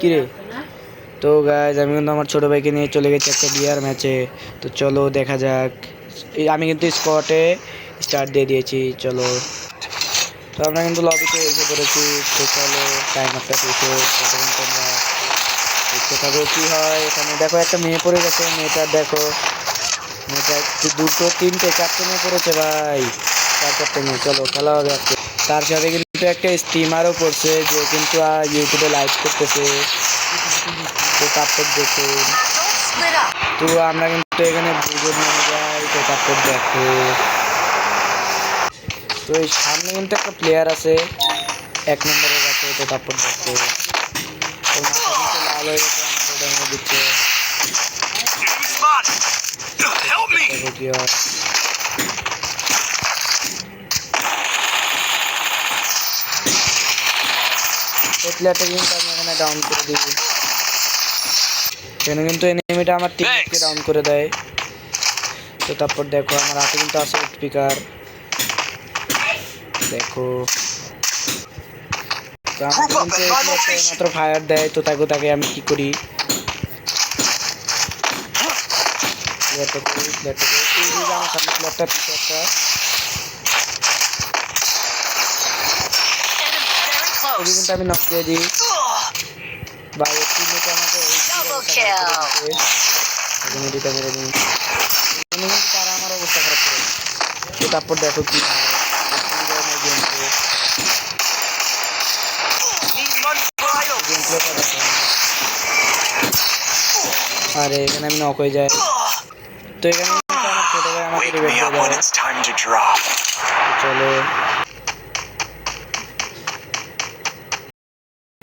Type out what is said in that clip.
কি রে? তো গাইজ আমি কিন্তু আমার ছোটো ভাইকে নিয়ে চলে গেছি একটা বিয়ার ম্যাচে। তো চলো দেখা যাক। আমি কিন্তু স্কোয়াডে স্টার্ট দিয়ে দিয়েছি। চলো, তো আমরা কিন্তু লবিতে এসে পড়েছি। তো চলো টাইম আপটা শেষে তোমরা দেখতে থাকো কী হয়। এখানে দেখো একটা মেয়ে পড়ে গেছে। মেয়েটার দেখো, মেয়েটা দুটো তিনটে চারটে মেয়ে পড়েছে ভাই, চারটে মেয়ে। চলো খেলা হবে আজকে। তার সাথে কিন্তু একটা স্ট্রিমারও পড়ছে যে কিন্তু ইউটিউবে লাইভ করতেছে। তো তারপর দেখুন, তো আমরা কিন্তু এখানে দুজন নেমে যাই। তো তারপর দেখো, তো এই সামনে কিন্তু একটা প্লেয়ার আছে 1 নম্বরের কাছে। তো তারপর দেখো, তো মাথা কিন্তু লাল হয়ে গেছে, আমাদের ড্যামেজ দিচ্ছে। দেখো কি হয়। এই প্লেয়ারটা কিন্তু আমি এখানে ডাউন করে দিই। এখানে কিন্তু এনিমিটা আমার টিমকে ডাউন করে দেয়। তো তারপর দেখো আমার হাতে কিন্তু আছে স্পিকার। দেখো মাত্র ফায়ার দেয়। তো তাকে আমি কি করি, আমার সামনে প্লেয়ারটা পিছনে একটা, কিন্তু আমি নক দিয়ে দিই। ভাই টিমমেট আমাকে মেরে দিই। কিন্তু তারা আমার অবস্থা খারাপ করে। তো তারপর দেখো কি হয়। আরে এখানে আমি নক হয়ে যায়। তো এখানে আমার ছোট ভাই আমাকে রিভাইভ দিয়ে দেয়। চলো